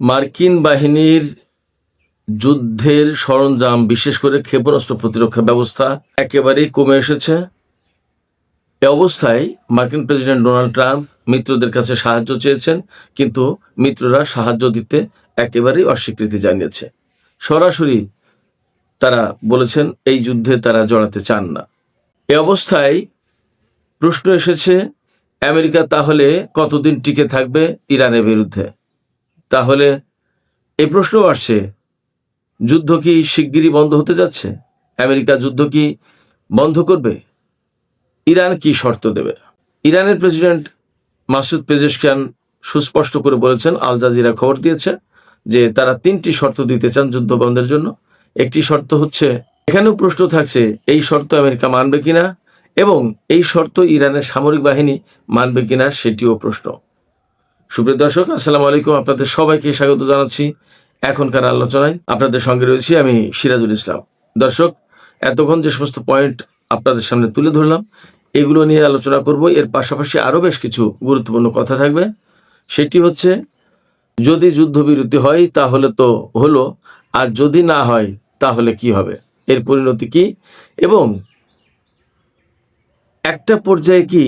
মার্কিন বাহিনীর যুদ্ধের সরঞ্জাম, বিশেষ করে ক্ষেপণাস্ত্র প্রতিরক্ষা ব্যবস্থা একেবারেই কমে এসেছে। এ অবস্থায় মার্কিন প্রেসিডেন্ট ডোনাল্ড ট্রাম্প মিত্রদের কাছে সাহায্য চেয়েছেন, কিন্তু মিত্ররা সাহায্য দিতে একেবারেই অস্বীকৃতি জানিয়েছে। সরাসরি তারা বলেছেন এই যুদ্ধে তারা জড়াতে চান না। এ অবস্থায় প্রশ্ন এসেছে, আমেরিকা তাহলে কতদিন টিকে থাকবে ইরানের বিরুদ্ধে? তাহলে এই প্রশ্ন আসছে, যুদ্ধ কি শিগগিরই বন্ধ হতে যাচ্ছে? আমেরিকা যুদ্ধ কি বন্ধ করবে? ইরান কি শর্ত দেবে? ইরানের প্রেসিডেন্ট মাসুদ পেজেশকিয়ান সুস্পষ্ট করে বলেছেন, আল জাজিরা খবর দিয়েছে যে তারা 3টি শর্ত দিতে চান যুদ্ধ বন্ধের জন্য। একটি শর্ত হচ্ছে, এখানেও প্রশ্ন থাকছে এই শর্ত আমেরিকা মানবে কিনা, এবং এই শর্ত ইরানের সামরিক বাহিনী মানবে কিনা সেটিও প্রশ্ন। সুপ্রিয় দর্শক, আসসালামু আলাইকুম, আপনাদের সবাইকে স্বাগত জানাচ্ছি এখনকার আলোচনায়। আপনাদের সঙ্গে রয়েছি আমি সিরাজুল ইসলাম। দর্শক, এতক্ষণ যে সমস্ত পয়েন্ট আপনাদের সামনে তুলে ধরলাম, এগুলো নিয়ে আলোচনা করব। এর পাশাপাশি আরও বেশ কিছু গুরুত্বপূর্ণ কথা থাকবে। সেটি হচ্ছে, যদি যুদ্ধবিরতি হয় তাহলে তো হলো, আর যদি না হয় তাহলে কি হবে, এর পরিণতি কি, এবং একটা পর্যায়ে কি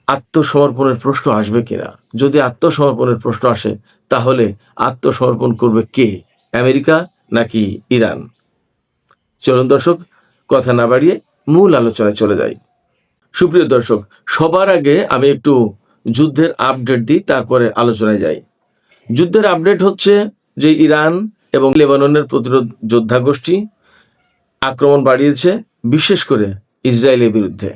আত্মসমর্পণের প্রশ্ন আসবে কিনা। যদি আত্মসমর্পণের প্রশ্ন আসে তাহলে আত্মসমর্পণ করবে কে, আমেরিকা নাকি ইরান? চলুন দর্শক, কথা না বাড়িয়ে মূল আলোচনায় চলে যাই। সুপ্রিয় দর্শক, সবার আগে আমি একটু যুদ্ধের আপডেট দিই, তারপরে আলোচনায় যাই। যুদ্ধের আপডেট হচ্ছে যে ইরান এবং লেবাননের প্রতিরোধ যোদ্ধা গোষ্ঠী আক্রমণ বাড়িয়েছে, বিশেষ করে ইসরায়েলের বিরুদ্ধে।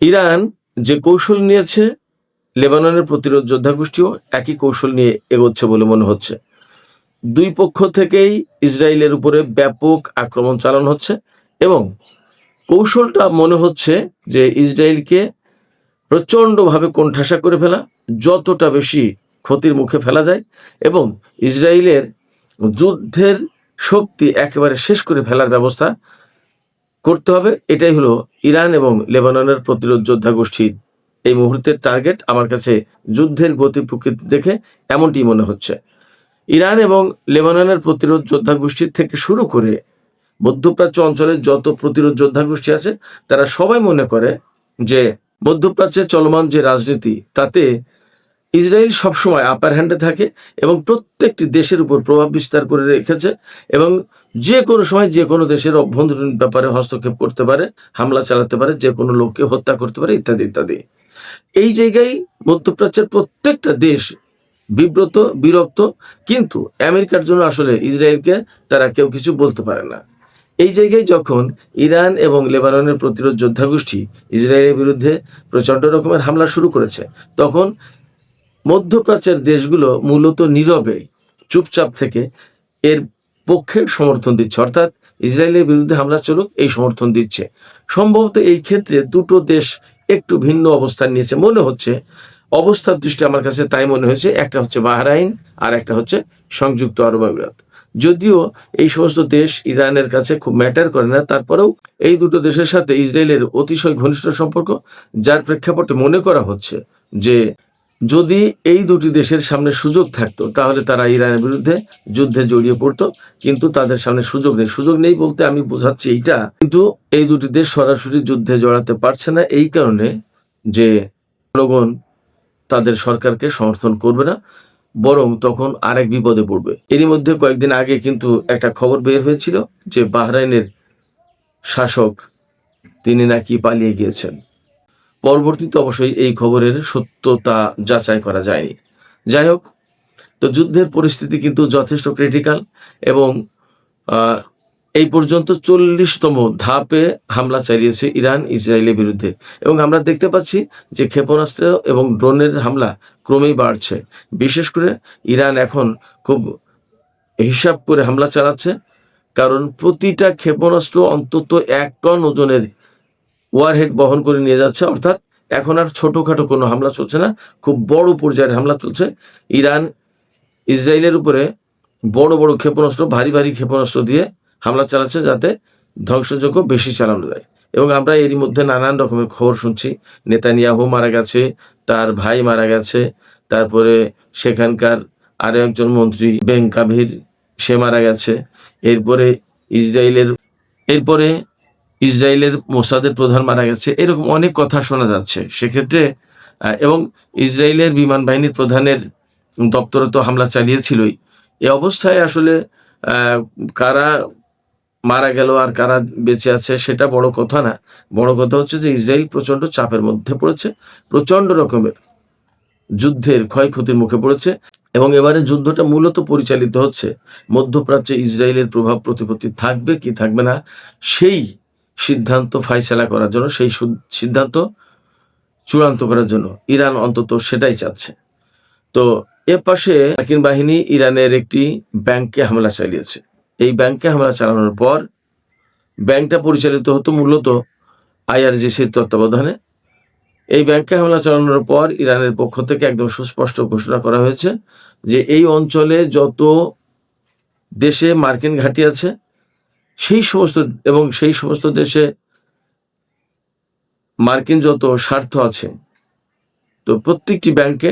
ইরান যে কৌশল নিয়েছে, লেবাননের প্রতিরোধ যোদ্ধা গোষ্ঠীও একই কৌশল নিয়ে এগোচ্ছে বলে মনে হচ্ছে। দুই পক্ষ থেকেই ইসরায়েলের উপরে ব্যাপক আক্রমণ চালানো হচ্ছে, এবং কৌশলটা মনে হচ্ছে যে ইসরায়েলকে প্রচণ্ডভাবে কোণঠাসা করে ফেলা, যতটা বেশি ক্ষতির মুখে ফেলা যায়, এবং ইসরায়েলের যুদ্ধের শক্তি একেবারে শেষ করে ফেলার ব্যবস্থা করতে হবে। এটাই হলো ইরান এবং লেবাননের প্রতিরোধ যোদ্ধা গোষ্ঠীর এই মুহূর্তের টার্গেট। আমার কাছে যুদ্ধের গতি প্রকৃতি দেখে এমনটি মনে হচ্ছে। ইরান এবং লেবাননের প্রতিরোধ যোদ্ধা গোষ্ঠীর থেকে শুরু করে মধ্যপ্রাচ্য অঞ্চলের যত প্রতিরোধ যোদ্ধা গোষ্ঠী আছে, তারা সবাই মনে করে যে মধ্যপ্রাচ্যে চলমান যে রাজনীতি, তাতে ইসরায়েল সবসময় আপার হ্যান্ডে থাকে এবং প্রত্যেকটি দেশের উপর প্রভাব বিস্তার করে রেখেছে, এবং যে কোনো সময় যে কোনো দেশের অভ্যন্তরীণ ব্যাপারে হস্তক্ষেপ করতে পারে, হামলা চালাতে পারে, যে কোনো লোককে হত্যা করতে পারে, ইত্যাদি ইত্যাদি। এই জায়গায় মধ্যপ্রাচ্যের প্রত্যেকটা দেশ বিব্রত, বিরক্ত, কিন্তু আমেরিকার জন্য আসলে ইসরায়েলকে তারা কেউ কিছু বলতে পারে না। এই জায়গায় যখন ইরান এবং লেবাননের প্রতিরোধ যোদ্ধা গোষ্ঠী ইসরায়েলের বিরুদ্ধে প্রচণ্ড রকমের হামলা শুরু করেছে, তখন মধ্যপ্রাচ্যের দেশগুলো মূলত নীরবে চুপচাপ থেকে এর পক্ষে সমর্থন দিচ্ছে, অর্থাৎ ইসরায়েলের বিরুদ্ধে হামলা চলুক এই সমর্থন দিচ্ছে। সম্ভবত এই ক্ষেত্রে দুটো দেশ একটু ভিন্ন অবস্থান নিয়েছে মনে হচ্ছে। অবস্থার দৃষ্টি আমার কাছে তাই মনে হয়েছে। একটা হচ্ছে বাহরাইন, আর একটা হচ্ছে সংযুক্ত আরব আমিরাত। যদিও এই সমস্ত দেশ ইরানের কাছে খুব ম্যাটার করে না, তারপরেও এই দুটো দেশের সাথে ইসরায়েলের অতিশয় ঘনিষ্ঠ সম্পর্ক, যার প্রেক্ষাপটে মনে করা হচ্ছে যে যদি এই দুটি দেশের সামনে সুযোগ থাকতো তাহলে তারা ইরানের বিরুদ্ধে যুদ্ধে জড়িয়ে পড়তো, কিন্তু তাদের সামনে সুযোগ নেই। সুযোগ নেই বলতে আমি বোঝাচ্ছি এইটা, কিন্তু এই দুটি দেশ সরাসরি যুদ্ধে জড়াতে পারছে না, এই কারণে যে জনগণ তাদের সরকারকে সমর্থন করবে না, বরং তখন আরেক বিপদে পড়বে। এরই মধ্যে কয়েকদিন আগে কিন্তু একটা খবর বের হয়েছিল যে বাহরাইনের শাসক তিনি নাকি পালিয়ে গিয়েছেন। পরবর্তীতে অবশ্যই এই খবরের সত্যতা যাচাই করা যায়নি। যাই হোক, তো যুদ্ধের পরিস্থিতি কিন্তু যথেষ্ট ক্রিটিক্যাল, এবং এই পর্যন্ত 40তম ধাপে হামলা চালিয়েছে ইরান ইসরায়েলের বিরুদ্ধে, এবং আমরা দেখতে পাচ্ছি যে ক্ষেপণাস্ত্র এবং ড্রোনের হামলা ক্রমেই বাড়ছে। বিশেষ করে ইরান এখন খুব হিসাব করে হামলা চালাচ্ছে, কারণ প্রতিটা ক্ষেপণাস্ত্র অন্তত 1 টন ওজনের ওয়ারহেড বহন করে নিয়ে যাচ্ছে, অর্থাৎ এখন আর ছোটোখাটো কোনো হামলা চলছে না, খুব বড় পর্যায়ের হামলা চলছে। ইরান ইসরায়েলের উপরে বড় বড় ক্ষেপণাস্ত্র, ভারী ভারী ক্ষেপণাস্ত্র দিয়ে হামলা চালাচ্ছে, যাতে ধ্বংসযজ্ঞ বেশি চালানো যায়। এবং আমরা এরই মধ্যে নানান রকমের খবর শুনছি, নেতানিয়াহু মারা গেছে, তার ভাই মারা গেছে, তারপরে সেখানকার আরো একজন মন্ত্রী বেন গাভির সে মারা গেছে। এরপরে ইসরায়েলের মোসাদের প্রধান মারা গেছে। এরকম অনেক কথা শোনা যাচ্ছে। সেক্ষেত্রে এবং ইসরায়েলের বিমান বাহিনীর প্রধানের দপ্তরে তো হামলা চালিয়েছিলই। এ অবস্থায় আসলে কারা মারা গেল আর কারা বেঁচে আছে সেটা বড় কথা না। বড় কথা হচ্ছে যে ইসরায়েল প্রচন্ড চাপের মধ্যে পড়েছে, প্রচন্ড রকমের যুদ্ধের ক্ষয়ক্ষতির মুখে পড়েছে এবং এবারে যুদ্ধটা মূলত পরিচালিত হচ্ছে মধ্যপ্রাচ্যে ইসরায়েলের প্রভাব প্রতিপত্তি থাকবে কি থাকবে না সেই সিদ্ধান্ত ফাইসালা করার জন্য, সেই সিদ্ধান্ত চূড়ান্ত করার জন্য ইরান অন্তত সেটাই চাচ্ছে। তো এ পাশে মার্কিন বাহিনী ইরানের একটি ব্যাংকে হামলা চালিয়েছে। এই ব্যাংকে হামলা চালানোর পর ব্যাংকটা পরিচালিত হতো মূলত আইআরজিসির তত্ত্বাবধানে। এই ব্যাংকে হামলা চালানোর পর ইরানের পক্ষ থেকে একদম সুস্পষ্ট ঘোষণা করা হয়েছে যে এই অঞ্চলে যত দেশে মার্কিন ঘাঁটি আছে সেই সমস্ত দেশে মার্কিন যত স্বার্থ আছে, তো প্রত্যেকটি ব্যাংকে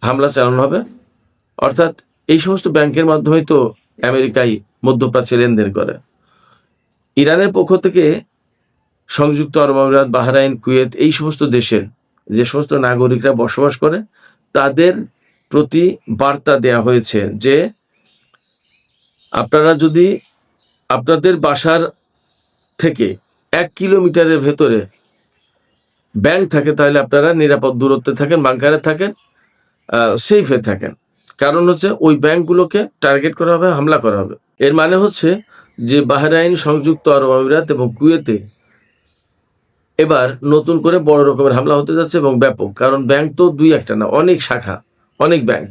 হামলা চালানো হবে। অর্থাৎ এই সমস্ত ব্যাংকের মাধ্যমেই তো আমেরিকায় মধ্যপ্রাচ্যে লেনদেন করে। ইরানের পক্ষ থেকে সংযুক্ত আরব আমিরাত, বাহরাইন, কুয়েত এই সমস্ত দেশের যে সমস্ত নাগরিকরা বসবাস করে তাদের প্রতি বার্তা দেয়া হয়েছে যে আপনারা যদি আপনাদের বাসার থেকে 1 কিলোমিটারের ভেতরে ব্যাংক থাকে তাহলে আপনারা নিরাপদ দূরত্বে থাকেন, বাংকারে থাকেন, সেফে থাকেন। কারণ হচ্ছে ওই ব্যাংকগুলোকে টার্গেট করা হবে, হামলা করা হবে। এর মানে হচ্ছে যে বাহরাইন, সংযুক্ত আরব আমিরাত এবং কুয়েতে এবার নতুন করে বড় রকমের হামলা হতে যাচ্ছে এবং ব্যাপক। কারণ ব্যাংক তো 2-1টা না, অনেক শাখা, অনেক ব্যাংক,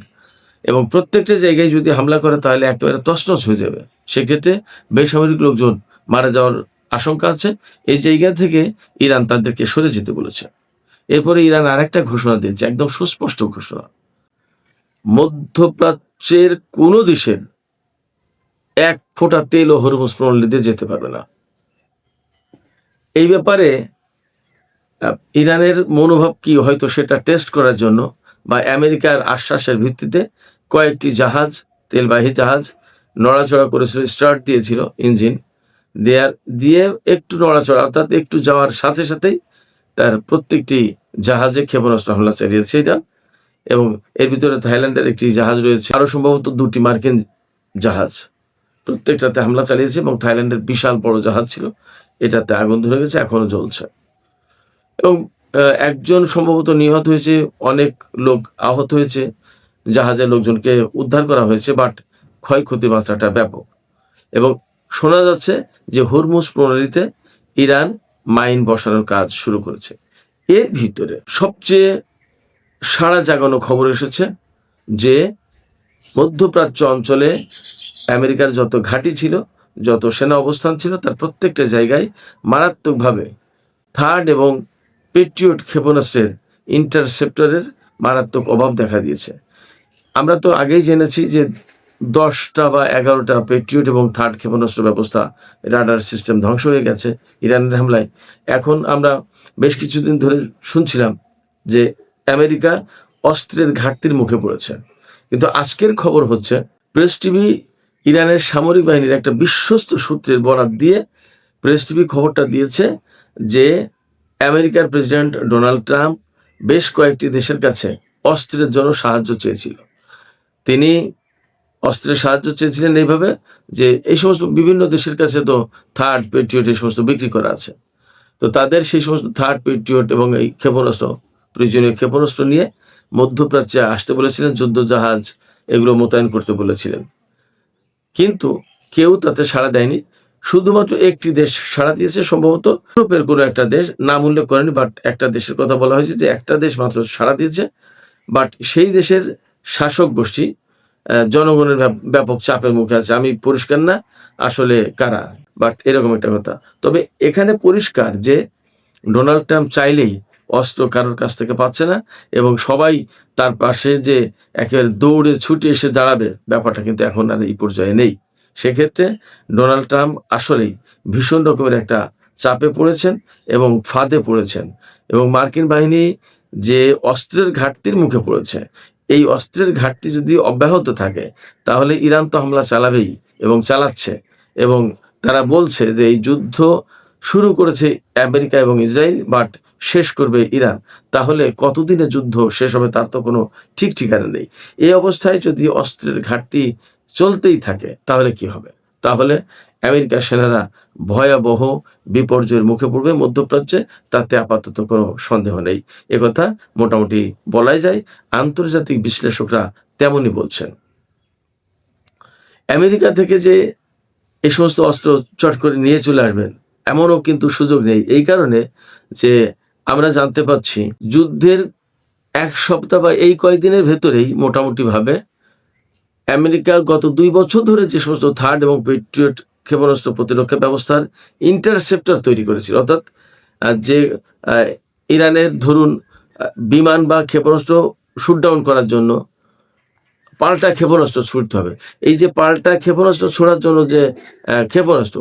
এবং প্রত্যেকটা জায়গায় যদি হামলা করে তাহলে একেবারে তছনছ হয়ে যাবে। সেক্ষেত্রে বেসামরিক লোকজন মারা যাওয়ার আশঙ্কা আছে। এই জায়গা থেকে ইরান তাদেরকে সরে যেতে বলেছে। এরপরে ইরান আরেকটা ঘোষণা দিয়েছে, একদম সুস্পষ্ট ঘোষণা, মধ্যপ্রাচ্যের কোনো দেশের 1 ফোঁটা তেল ও হরমুজ প্রণালী দিয়ে যেতে পারবে না। এই ব্যাপারে ইরানের মনোভাব কি হয়তো সেটা টেস্ট করার জন্য বা আমেরিকার আশ্বাসের ভিত্তিতে কয়েকটি জাহাজ, তেলবাহী জাহাজ নড়াচড়া করেছিল, স্টার্ট দিয়েছিল, ইঞ্জিন দিয়ে একটু নড়াচড়া অর্থাৎ একটু যাওয়ার সাথে সাথেই তার প্রত্যেকটি জাহাজে ক্ষেপণাস্ত্র হামলা চালিয়েছে ইরান। এবং এর ভিতরে থাইল্যান্ডের একটি জাহাজ রয়েছে, আরো সম্ভবত 2টি মার্কিন জাহাজ, প্রত্যেকটাতে হামলা চালিয়েছে। এবং থাইল্যান্ডের বিশাল বড় জাহাজ ছিল, এটাতে আগুন ধরে গেছে, এখনো জ্বলছে। এবং একজন সম্ভবত নিহত হয়েছে, অনেক লোক আহত হয়েছে, জাহাজের লোকজনকে উদ্ধার করা হয়েছে, বাট ক্ষয়ক্ষতির মাত্রাটা ব্যাপক। এবং শোনা যাচ্ছে যে হরমুজ প্রণালীতে ইরান মাইন বসানোর কাজ শুরু করেছে। এর ভিতরে সবচেয়ে সাড়া জাগানো খবর এসেছে যে মধ্যপ্রাচ্য অঞ্চলে আমেরিকার যত ঘাঁটি ছিল, যত সেনা অবস্থান ছিল, তার প্রত্যেকটা জায়গায় মারাত্মকভাবে থার্ড এবং পেট্রিয়ট ক্ষেপণাস্ত্রের ইন্টারসেপ্টরের মারাত্মক অভাব দেখা দিয়েছে। আমরা তো আগেই জেনেছি যে 10টা বা 11টা পেট্রিয়ট এবং থার্ড ক্ষেপণাস্ত্র ব্যবস্থা, রাডার সিস্টেম ধ্বংস হয়ে গেছে ইরানের হামলায়। এখন আমরা বেশ কিছুদিন ধরে শুনছিলাম যে আমেরিকা অস্ত্রের ঘাটতির মুখে পড়েছে। কিন্তু আজকের খবর হচ্ছে, প্রেস টিভি ইরানের সামরিক বাহিনীর একটা বিশ্বস্ত সূত্রের বরাত দিয়ে প্রেস টিভি খবরটা দিয়েছে যে আমেরিকার প্রেসিডেন্ট ডোনাল্ড ট্রাম্প বেশ কয়েকটি দেশের কাছে অস্ত্রের জন্য সাহায্য চেয়েছিল। তিনি অস্ত্রের সাহায্য চেয়েছিলেন এইভাবে যে এই সমস্ত বিভিন্ন দেশের কাছে তো থার্ড পেট্রিয়ট এই সমস্ত বিক্রি করা আছে, তো তাদের সেই সমস্ত থার্ড পেট্রিয়ট এবং এই ক্ষেপণাস্ত্র, প্রয়োজনীয় ক্ষেপণাস্ত্র নিয়ে মধ্যপ্রাচ্যে আসতে বলেছিলেন, যুদ্ধ জাহাজ এগুলো মোতায়েন করতে বলেছিলেন। কিন্তু কেউ তাতে সাড়া দেয়নি। শুধুমাত্র একটি দেশ সাড়া দিয়েছে, সম্ভবত ইউরোপের কোনো একটা দেশ, নাম উল্লেখ করেনি, বাট একটা দেশের কথা বলা হয়েছে যে একটা দেশ মাত্র সাড়া দিয়েছে। বাট সেই দেশের শাসক গোষ্ঠী জনগণের ব্যাপক চাপের মুখে আছে। আমি পরিষ্কার না আসলে কারা, বাট এরকম একটা কথা। তবে এখানে পরিষ্কার যে ডোনাল্ড ট্রাম্প চাইলেই অস্ত্র কারোর কাছ থেকে পাচ্ছে না এবং সবাই তার পাশে যে একেবারে দৌড়ে ছুটে এসে দাঁড়াবে, ব্যাপারটা কিন্তু এখন আর এই পর্যায়ে নেই। সেক্ষেত্রে ডোনাল্ড ট্রাম্প আসলেই ভীষণ রকমের একটা চাপে পড়েছেন এবং ফাঁদে পড়েছেন, এবং মার্কিন বাহিনী যে অস্ত্রের ঘাটতির মুখে পড়েছে, এই অস্ত্রের ঘাটতি যদি অব্যাহত থাকে তাহলে ইরান তো হামলা চালাবেই এবং চালাচ্ছে, এবং তারা বলছে যে এই যুদ্ধ শুরু করেছে আমেরিকা এবং ইসরায়েল, বাট শেষ করবে ইরান। তাহলে কতদিনে যুদ্ধ শেষ হবে তার তো কোনো ঠিক ঠিকানা নেই। এই অবস্থায় যদি অস্ত্রের ঘাটতি চলতেই থাকে তাহলে কি হবে? তাহলে আমেরিকার সেনারা ভয়াবহ বিপর্যয়ের মুখে পড়বে মধ্যপ্রাচ্যে, তাতে আপাতত কোনো সন্দেহ নেই। একথা মোটামুটি বলাই যায়। আন্তর্জাতিক বিশ্লেষকরা তেমনই বলছেন। আমেরিকা থেকে যে এই সমস্ত অস্ত্র চট করে নিয়ে চলে আসবেন এমনও কিন্তু সুযোগ নেই, এই কারণে যে আমরা জানতে পাচ্ছি যুদ্ধের 1 সপ্তাহ বা এই কয়েকদিনের ভেতরেই মোটামুটিভাবে আমেরিকা গত 2 বছর ধরে যে সমস্ত থার্ড এবং পেট্রিয়ট ক্ষেপণাস্ত্র প্রতিরক্ষা ব্যবস্থার ইন্টারসেপ্টর তৈরি করেছিল, অর্থাৎ যে ইরানের ধরুন বিমান বা ক্ষেপণাস্ত্র শুট ডাউন করার জন্য পাল্টা ক্ষেপণাস্ত্র ছুটতে হবে। এই যে পাল্টা ক্ষেপণাস্ত্র ছোড়ার জন্য যে ক্ষেপণাস্ত্র,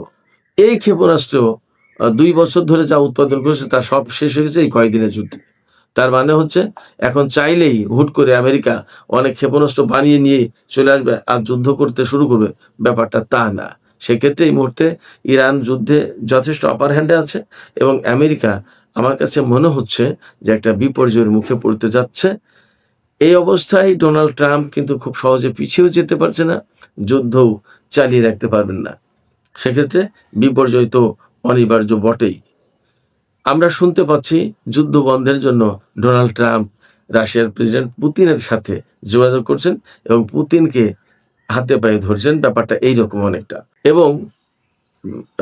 এই ক্ষেপণাস্ত্র 2 বছর ধরে যা উৎপাদন করেছে তা সব শেষ হয়ে গেছে এই কয়েকদিনের যুদ্ধে। তার মানে হচ্ছে এখন চাইলেই হুট করে আমেরিকা অনেক ক্ষেপণাস্ত্র বানিয়ে নিয়ে চলে আসবে আর যুদ্ধ করতে শুরু করবে, ব্যাপারটা তা না। সেক্ষেত্রে এই মুহূর্তে ইরান যুদ্ধে যথেষ্ট আপার হ্যান্ডে আছে এবং আমেরিকা আমার কাছে মনে হচ্ছে যে একটা বিপর্যয়ের মুখে পড়তে যাচ্ছে। এই অবস্থায় ডোনাল্ড ট্রাম্প কিন্তু খুব সহজে পিছিয়েও যেতে পারছে না, যুদ্ধও চালিয়ে রাখতে পারবেন না। সেক্ষেত্রে বিপর্যয় তো অনিবার্য বটেই। আমরা শুনতে পাচ্ছি যুদ্ধ বন্ধের জন্য ডোনাল্ড ট্রাম্প রাশিয়ার প্রেসিডেন্ট পুতিনের সাথে যোগাযোগ করছেন এবং পুতিনকে হাতে পায়ে ধরছেন, ব্যাপারটা এইরকম অনেকটা। এবং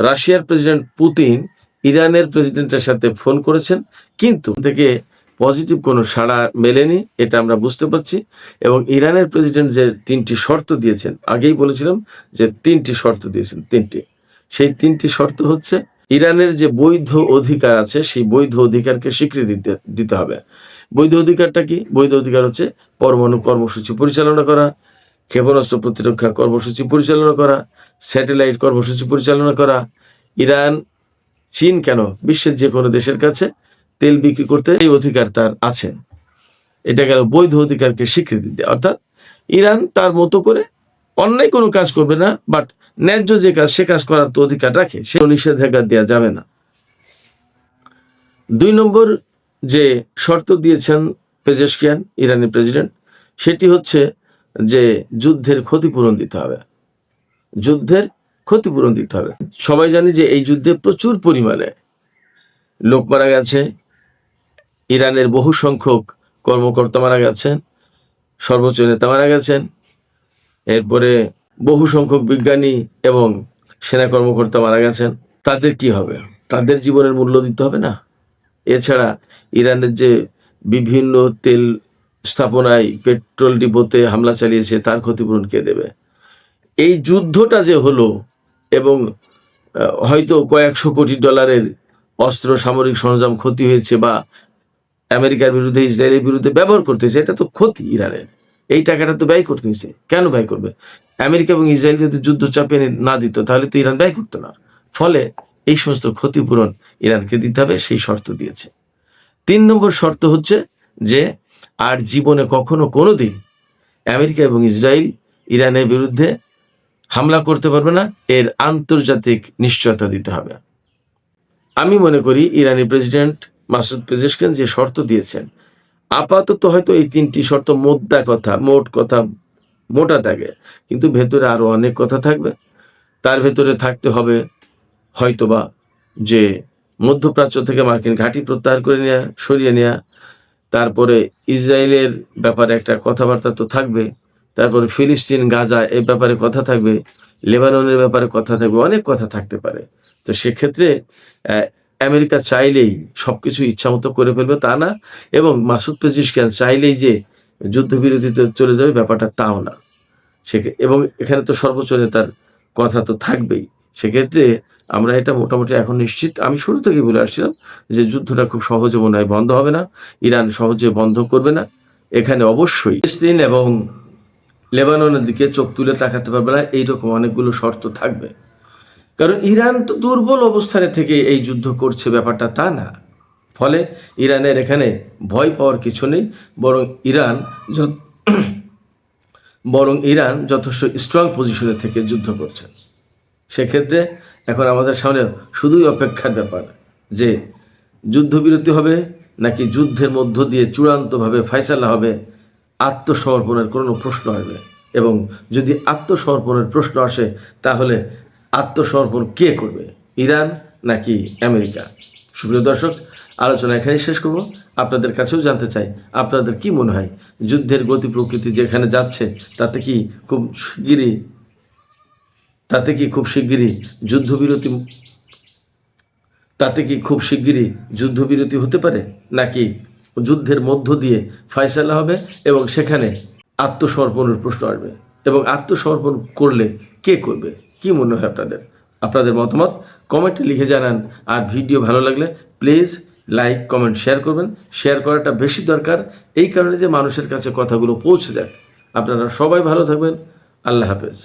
রাশিয়ার প্রেসিডেন্ট পুতিন ইরানের প্রেসিডেন্টের সাথে ফোন করেছেন, কিন্তু থেকে পজিটিভ কোনো সাড়া মেলেনি, এটা আমরা বুঝতে পারছি। এবং ইরানের প্রেসিডেন্ট যে 3টি শর্ত দিয়েছেন, আগেই বলেছিলাম যে 3টি শর্ত দিয়েছেন, 3টি। সেই 3টি শর্ত হচ্ছে ইরানের যে বৈধ অধিকার আছে সেই বৈধ অধিকারকে স্বীকৃতি দিতে হবে। বৈধ অধিকারটা কি? বৈধ অধিকার হচ্ছে পরমাণু কর্মসূচি পরিচালনা করা, ক্ষেপণাস্ত্র প্রতিরক্ষা কর্মসূচি পরিচালনা করা, স্যাটেলাইট কর্মসূচি পরিচালনা করা। ইরান, চীন কেন, বিশ্বের যে কোনো দেশের কাছে তেল বিক্রি করতে এই অধিকার তার আছে। এটা গেল বৈধ অধিকারকে স্বীকৃতি দেয়, অর্থাৎ ইরান তার মতো করে অন্যায় কোনো কাজ করবে না, বাট ন্যায্য যে কাজ সে কাজ করার তো অধিকার রাখে, সে নিষেধাজ্ঞা দেওয়া যাবে না। 2 নম্বর যে শর্ত দিয়েছেন পেজেশকিয়ান ইরানি প্রেসিডেন্ট, সেটি হচ্ছে যে যুদ্ধের ক্ষতিপূরণ দিতে হবে। যুদ্ধের ক্ষতিপূরণ দিতে হবে। সবাই জানি যে এই যুদ্ধে প্রচুর পরিমাণে লোক মারা গেছে, ইরানের বহু সংখ্যক কর্মকর্তা মারা গেছেন, সর্বোচ্চ নেতা মারা গেছেন, এরপরে বহু সংখ্যক বিজ্ঞানী এবং সেনা কর্মকর্তা মারা গেছেন। তাদের কি হবে? তাদের জীবনের মূল্য দিতে হবে না? এছাড়া ইরানের যে বিভিন্ন তেল স্থাপনায়, পেট্রোল ডিপোতে হামলা চালিয়েছে তার ক্ষতিপূরণ কে দেবে? এই যুদ্ধটা যে হলো এবং হয়তো কয়েকশো কোটি ডলারের অস্ত্র সামরিক সরঞ্জাম ক্ষতি হয়েছে বা আমেরিকার বিরুদ্ধে ইসরায়েলের বিরুদ্ধে ব্যবহার করতেছে, এটা তো ক্ষতি ইরানের। এই টাকাটা তো ব্যয় করতে হয়েছে। কেন ব্যয় করবে? আমেরিকা এবং ইসরায়েল যদি যুদ্ধ চাপিয়ে না দিত তাহলে তো ইরান ব্যয় করতো না। ফলে এই সমস্ত ক্ষতিপূরণ ইরানকে দিতে হবে, সেই শর্ত দিয়েছে। 3 নম্বর শর্ত হচ্ছে যে আর জীবনে কখনো কোনোদিন আমেরিকা এবং ইসরায়েল ইরানের বিরুদ্ধে হামলা করতে পারবে না, এর আন্তর্জাতিক নিশ্চয়তা দিতে হবে। আমি মনে করি ইরানি প্রেসিডেন্ট মাসুদ পেজেশকিয়ান যে শর্ত দিয়েছেন, আপাতত হয়তো এই 3টি শর্ত মোট কথা মোটা থাকে, কিন্তু ভেতরে আরো অনেক কথা থাকবে। তার ভেতরে থাকতে হবে হয়তোবা যে মধ্যপ্রাচ্য থেকে মার্কিন ঘাঁটি প্রত্যাহার করে নেওয়া, সরিয়ে নেওয়া, তারপরে ইসরায়েলের ব্যাপারে একটা কথাবার্তা তো থাকবে, তারপরে ফিলিস্তিন, গাজা এই ব্যাপারে কথা থাকবে, লেবাননের ব্যাপারে কথা থাকবে, অনেক কথা থাকতে পারে। তো সেক্ষেত্রে আমেরিকা চাইলেই সবকিছু ইচ্ছামতো করে ফেলবে তা না, এবং মাসুদ পেজিশকিয়ান চাইলেই যে যুদ্ধবিরতিতে চলে যাবে ব্যাপারটা তাও না। এবং এখানে তো সর্বোচ্চ নেতার কথা তো থাকবেই। সেক্ষেত্রে আমরা এটা মোটামুটি এখন নিশ্চিত। আমি শুরু থেকেই বলে আসছিলাম যে যুদ্ধটা খুব সহজে মনে হয় বন্ধ হবে না, ইরান সহজে বন্ধ করবে না। এখানে অবশ্যই ফিলিস্তিন এবং লেবাননের দিকে চোখ তুলে তাকাতে পারবে না, এইরকম অনেকগুলো শর্ত থাকবে। কারণ ইরান তো দুর্বল অবস্থানে থেকে এই যুদ্ধ করছে, ব্যাপারটা তা না। ফলে ইরানের এখানে ভয় পাওয়ার কিছু নেই, বরং ইরান বরং ইরান যথেষ্ট স্ট্রং পজিশনে থেকে যুদ্ধ করছে। সেক্ষেত্রে এখন আমাদের সামনে শুধুই অপেক্ষার ব্যাপার যে যুদ্ধবিরতি হবে নাকি যুদ্ধের মধ্য দিয়ে চূড়ান্তভাবে ফয়সালা হবে, আত্মসমর্পণের কোনো প্রশ্ন আসবে। এবং যদি আত্মসমর্পণের প্রশ্ন আসে তাহলে আত্মসমর্পণ কে করবে, ইরান নাকি আমেরিকা? সুপ্রিয় দর্শক, আলোচনা এখানেই শেষ করব। আপনাদের কাছেও জানতে চাই আপনাদের কি মনে হয় যুদ্ধের গতি প্রকৃতি যেখানে যাচ্ছে তাতে কি খুব শিগগিরই যুদ্ধবিরতি হতে পারে, নাকি যুদ্ধের মধ্য দিয়ে ফয়সালা হবে এবং সেখানে আত্মসমর্পণের প্রশ্ন আসবে? এবং আত্মসমর্পণ করলে কে করবে? কি মনে হয় আপনাদের মতামত কমেন্টে লিখে জানান। আর ভিডিও ভালো লাগলে প্লিজ লাইক, কমেন্ট, শেয়ার করবেন। শেয়ার করাটা বেশি দরকার, এই কারণে যে মানুষের কাছে কথাগুলো পৌঁছে যাক। আপনারা সবাই ভালো থাকবেন। আল্লাহ হাফেজ।